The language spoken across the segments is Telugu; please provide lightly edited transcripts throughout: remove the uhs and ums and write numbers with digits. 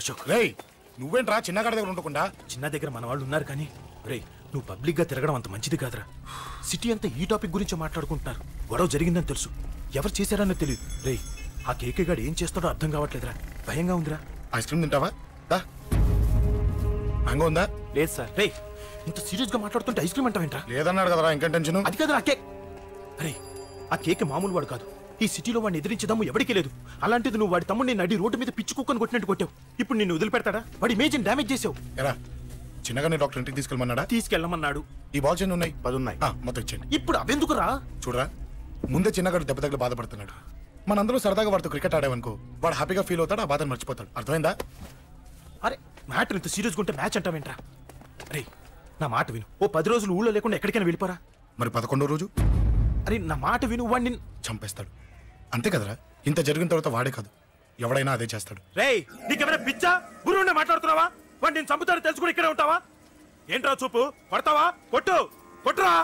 అశోక్ రేయ్ నువ్వేంట్రా చిన్నగాడి దగ్గర ఉండకుండా? చిన్న దగ్గర మన వాళ్ళు ఉన్నారు కానీ రేయ్ నువ్వు పబ్లిక్ గా తిరగడం అంత మంచిది కాదురా. సిటీ అంతా ఈ టాపిక్ గురించి మాట్లాడుకుంటున్నారు. గొడవ జరిగిందని తెలుసు, ఎవరు చేశారన్నది తెలియదు. రేయ్ ఆ కేకే గాడు ఏం చేస్తాడో అర్థం కావట్లేదురా, భయంగా ఉందిరా. ఐస్ క్రీమ్ తింటావా? దా మ్యాంగో ఉందా? లేదు సార్. రేయ్ ఇంత సీరియస్ గా మాట్లాడుతుంటే ఐస్ క్రీమ్ అంటావేంట్రా? లేదన్నాడు కదరా, ఇంకా టెన్షన్. అది కాదు ఆ కేక్. రే ఆ కేక్ మామూలు వాడు కాదు. ఈ సిటీలో వాడిని ఎదిరించదమ్ము ఎవరికీ లేదు. అలాంటిది నువ్వు వాడి తమ్ముడిని నడి రోడ్డు మీద పిచ్చి కుక్కను కొట్టినట్టు కొట్టావు. ఇప్పుడు నిన్ను వదిలిపెడతాడా? వాడి ఇమేజ్ని డ్యామేజ్ చేసావు. ఎరా చిన్నగానే డాక్టర్ ఇంటికి తీసుకెళ్ళమన్నాడా? తీసుకెళ్ళమన్నాడు. ఈ బాల్స్ ఎన్ని ఉన్నాయి? 10 ఉన్నాయి. మొత్తం ఇచ్చేయండి. ఇప్పుడు అవెందుకురా? చూడరా ముందే చిన్నగాడు దెబ్బ తగిలి బాధపడుతున్నాడు. మనందరూ సరదాగా వాడితో క్రికెట్ ఆడామనుకో, వాడు హ్యాపీగా ఫీల్ అవుతాడు, ఆ బాధను మర్చిపోతాడు. అర్థమైందా? అరే మ్యాటర్ ఇంత సీరియస్గా ఉంటే మ్యాచ్ అంటావేంట్రా? రే నా మాట విను. ఓ 10 రోజులు ఊళ్ళో లేకుండా ఎక్కడికైనా వెళ్ళిపోరా. మరి 11వ రోజు? అరే నా మాట విను, వాడిని చంపేస్తాడు. అంతే కదరా? ఇంత జరిగిన తర్వాత వాడే కాదు, ఎవడైనా అదే చేస్తాడు. రేయ్ నీకెవరైనా పిచ్చా? గురువునే మాట్లాడుతున్నావా? వాడు నేను చంపుతాడు తెలుసుకుని ఇక్కడే ఉంటావా? ఏంట్రా చూపు? కొడతావా? కొట్టు కొట్టురా.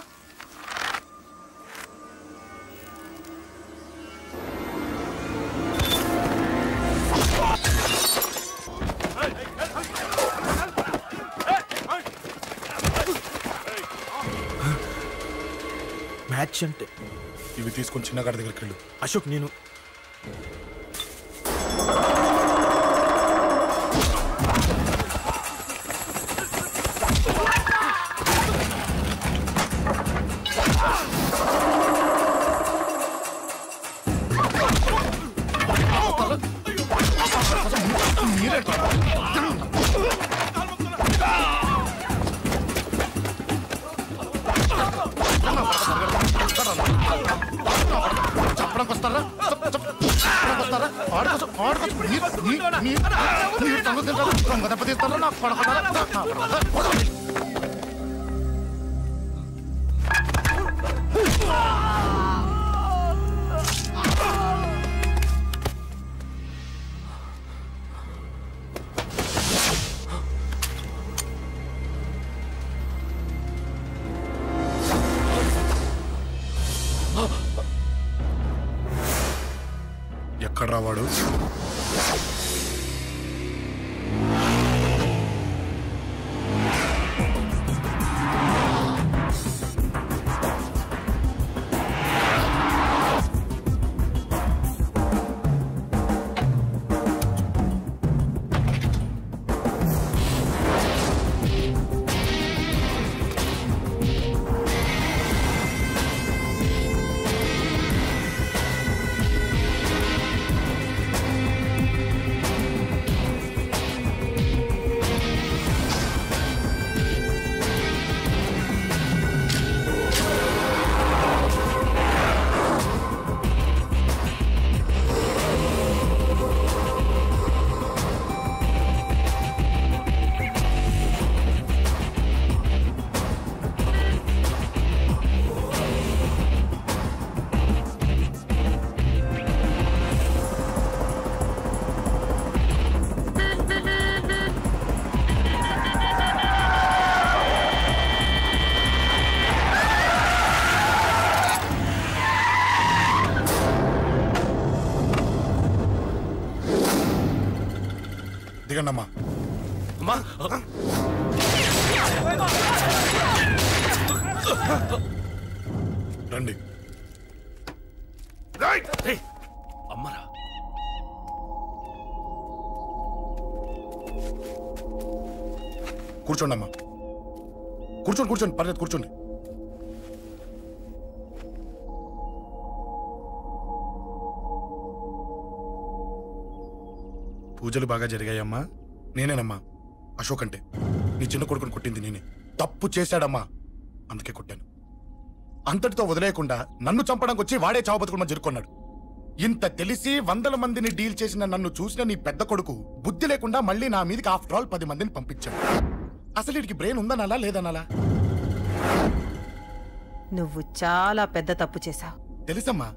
మ్యాచ్ అంటే ఇవి తీసుకొని చిన్నగాడి దగ్గరికి వెళ్ళు. అశోక్ నేను ఎక్కడ రావాడు? దిగండమ్మా. రండి. అమ్మరా కూర్చోండి అమ్మా. కూర్చోండి కూర్చోండి, పర్లేదు కూర్చోండి. పూజలు బాగా జరిగాయమ్మా? నేనేనమ్మా అశోక్ అంటే. నీ చిన్న కొడుకుని కొట్టింది నేనే. తప్పు చేశాడమ్మా, అందుకే కొట్టాను. అంతటితో వదిలేయకుండా నన్ను చంపడానికి వచ్చి వాడే చావు బతుకులు జరుపుకున్నాడు. ఇంత తెలిసి 100 మందిని డీల్ చేసిన నన్ను చూసిన నీ పెద్ద కొడుకు బుద్ధి లేకుండా మళ్ళీ నా మీదకి ఆఫ్టర్ ఆల్ 10 మందిని పంపించాడు. అసలు వీడికి బ్రెయిన్ ఉందనాలా లేదనాలా? నువ్వు చాలా పెద్ద తప్పు చేశావు. తెలుసమ్మా,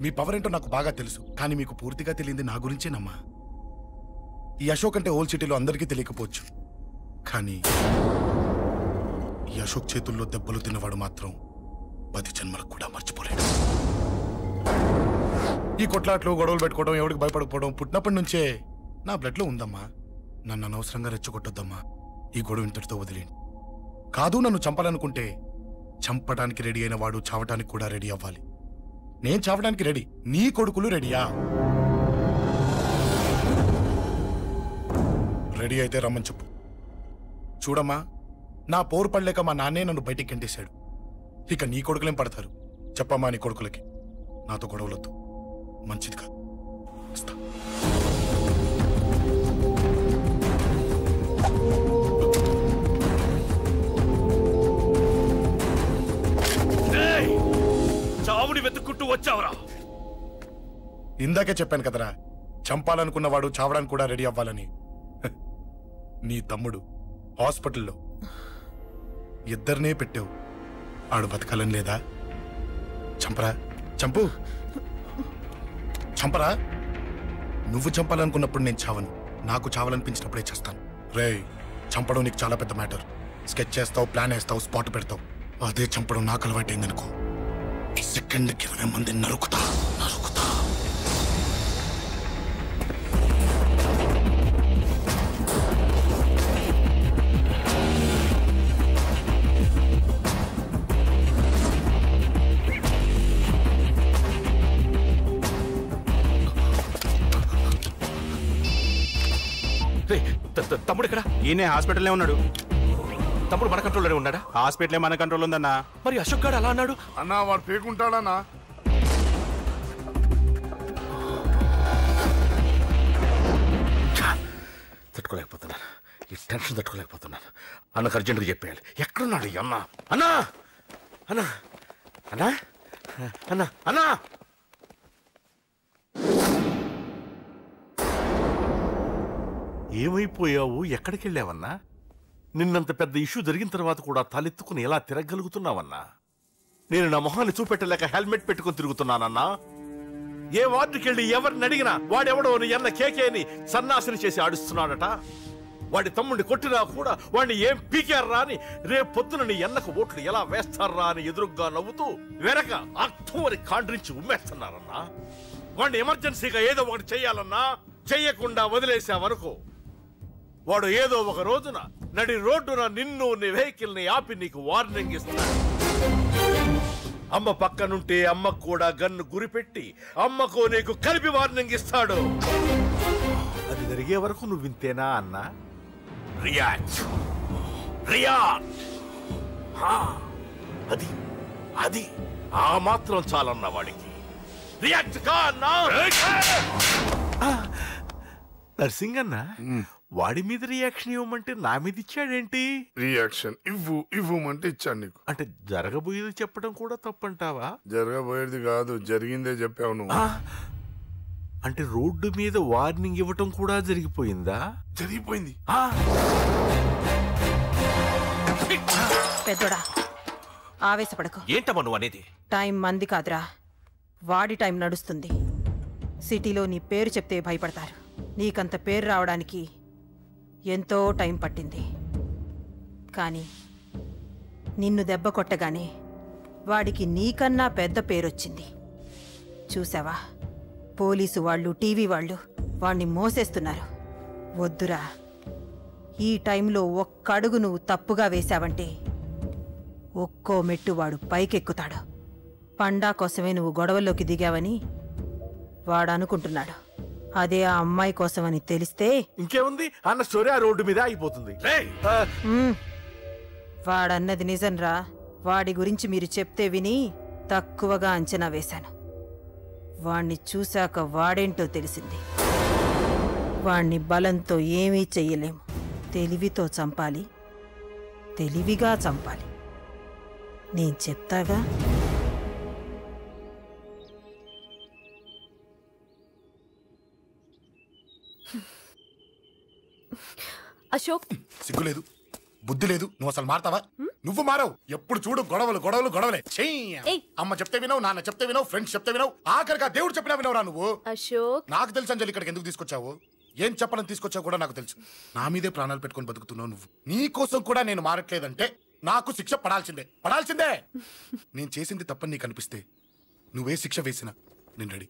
మీ పవర్ ఏంటో నాకు బాగా తెలుసు. కానీ మీకు పూర్తిగా తెలియంది నా గురించేనమ్మా. ఈ అశోక్ అంటే ఓల్డ్ సిటీలో అందరికీ తెలియకపోవచ్చు, కానీ ఈ అశోక్ చేతుల్లో దెబ్బలు తిన్నవాడు మాత్రం 10 జన్మలకు కూడా మర్చిపోలేడు. ఈ కొట్లాట్లు గొడవలు పెట్టుకోవడం, ఎవరికి భయపడకపోవడం పుట్టినప్పటి నుంచే నా బ్లడ్ లో ఉందమ్మా. నన్ను అనవసరంగా రెచ్చగొట్టొద్దమ్మా. ఈ గొడవ ఇంతటితో వదిలేండి. కాదు, నన్ను చంపాలనుకుంటే చంపడానికి రెడీ అయిన వాడు చావటానికి కూడా రెడీ అవ్వాలి. నేను చావడానికి రెడీ, నీ కొడుకులు రెడీయా? రెడీ అయితే రమ్మని చెప్పు. చూడమ్మా, నా పోరు పడలేక మా నాన్నే నన్ను బయటికి గెంటేశాడు. ఇక నీ కొడుకులేం పడతారు? చెప్పమ్మా నీ కొడుకులకి నాతో గొడవలొద్దు, మంచిది కాదు. వస్తా. చావుని వెతుక్కుంటూ వచ్చావురా. ఇందాకే చెప్పాను కదరా, చంపాలనుకున్నవాడు చావడానికి కూడా రెడీ అవ్వాలని. నీ తమ్ముడు హాస్పిటల్లో ఇద్దరినే పెట్టావు, ఆడు బతకాలని లేదా? చంపరా, చంపు, చంపరా. నువ్వు చంపాలనుకున్నప్పుడు నేను చావను, నాకు చావాలనిపించినప్పుడే చేస్తాను. రేయ్, చంపడం నీకు చాలా పెద్ద మ్యాటర్. స్కెచ్ చేస్తావు, ప్లాన్ వేస్తావు, స్పాట్ పెడతావు. అదే చంపడం నాకు అలవాటైందనుకో, సెకండ్కి 20 మంది నరుకుతా. తమ్ముడు ఇక్కడ? ఈయనే హాస్పిటల్లో ఉన్నాడు. తమ్ముడు మన కంట్రోల్లోనే ఉన్నాడా? హాస్పిటలే మన కంట్రోల్ ఉందన్నా. మరి అశోక్ గారు అలా అన్నాడు? అన్నా వాడు పేకుంటాడన్నా. తట్టుకోలేకపోతున్నాను, ఈ టెన్షన్ తట్టుకోలేకపోతున్నాను. అన్నకు అర్జెంటుగా చెప్పేయాలి. ఎక్కడున్నాడు ఈ అన్న? అన్నా అన్నా అన్నా అన్నా అన్నా ఏమైపోయావు? ఎక్కడికి వెళ్ళావన్నా? నిన్నంత పెద్ద ఇష్యూ జరిగిన తర్వాత కూడా తలెత్తుకుని ఎలా తిరగలుగుతున్నావన్నా? నేను నా మొహాన్ని చూపెట్టలేక హెల్మెట్ పెట్టుకుని తిరుగుతున్నానన్నా. ఏ వార్డుకి వెళ్ళి ఎవరిని అడిగినా వాడెవడో నీ అన్న కేకేని సన్నాసిని చేసి ఆడిస్తున్నాడట. వాడి తమ్ముడిని కొట్టినా కూడా వాడిని ఏం పీకారా అని రేపు పొద్దున నీ అన్నకు ఓట్లు ఎలా వేస్తారా అని ఎదురుగ్గా నవ్వుతూ వెనక అర్థమని కాండ్రించి ఉమ్మేస్తున్నారన్నా. వాడిని ఎమర్జెన్సీగా ఏదో ఒకటి చెయ్యాలన్నా. చెయ్యకుండా వదిలేసావనుకో, వాడు ఏదో ఒక రోజున నడి రోడ్డున నిన్ను నీ వెహికల్ ని ఆపి నీకు వార్నింగ్ ఇస్తాడు. అమ్మ పక్కనుంటే అమ్మకు కూడా గన్ను గురిపెట్టి అమ్మకు నీకు కలిపి వార్నింగ్ ఇస్తాడు. అది జరిగే వరకు నువ్వు వింతేనా అన్నా? React react. అది అది ఆ మాత్రం చాలన్న వాడికి. రియాక్ట్ కా అన్నా. నర్సింగ్ అన్న, వాడి మీద రియాక్షన్ ఇవ్వమంటే నా మీద ఇచ్చాడేంటి? రియాక్షన్ ఇవ్వమంటే ఇచ్చాను నీకు. అంటే జరగబోయేది చెప్పడం కూడా తప్పంటావా? జరగబోయేది కాదు, జరిగిందే చెప్పావు నువ్వు. అంటే రోడ్డు మీద వార్నింగ్ ఇవ్వటం కూడా జరిగిపోయిందా? జరిగిపోయింది. పెద్దోడా, ఆవేశపడకు. ఏంటమ్మా నువ్వు అనేది? టైం మంది కాదురా, వాడి టైం నడుస్తుంది. సిటీలో నీ పేరు చెప్తే భయపడతారు. నీకంత పేరు రావడానికి ఎంతో టైం పట్టింది. కానీ నిన్ను దెబ్బ కొట్టగానే వాడికి నీకన్నా పెద్ద పేరొచ్చింది. చూసావా, పోలీసు వాళ్ళు, టీవీ వాళ్ళు వాణ్ణి మోసేస్తున్నారు. వద్దురా, ఈ టైంలో ఒక్కడుగు నువ్వు తప్పుగా వేశావంటే ఒక్కో మెట్టు వాడు పైకెక్కుతాడు. పండా కోసమే నువ్వు గొడవల్లోకి దిగావని వాడు అనుకుంటున్నాడు. అదే ఆ అమ్మాయి కోసమని తెలిస్తే ఇంకేముంది, అన్న స్టోరీ ఆ రోడ్డు మీద ఆగిపోతుంది. వాడన్నది నిజంరా. వాడి గురించి మీరు చెప్తే విని తక్కువగా అంచనా వేశాను. వాణ్ణి చూశాక వాడేంటో తెలిసింది. వాణ్ణి బలంతో ఏమీ చెయ్యలేము. తెలివితో చంపాలి, తెలివిగా చంపాలి. నేను చెప్తాగా. అశోక్, సిగ్గులేదు, బుద్ధి లేదు. నువ్వు అసలు మారతావా? నువ్వు మారవు. ఎప్పుడు చూడు గొడవలు గొడవలు గొడవలే. అమ్మ చెప్తే వినవు, నాన్న చెప్తే వినవు, ఫ్రెండ్స్ చెప్తే వినవు, ఆఖరిగా దేవుడు చెప్పినా వినవురా నువ్వు. అశోక్, నాకు తెలుసు అంజలి ఇక్కడికి ఎందుకు తీసుకొచ్చావు, ఏం చెప్పడం తీసుకొచ్చావు కూడా నాకు తెలుసు. నా మీదే ప్రాణాలు పెట్టుకుని బతుకుతున్నావు నువ్వు. నీ కోసం కూడా నేను మారట్లేదంటే నాకు శిక్ష పడాల్సిందే, పడాల్సిందే. నేను చేసింది తప్పని నీకు అనిపిస్తే నువ్వే శిక్ష వేసినా నేను రెడీ.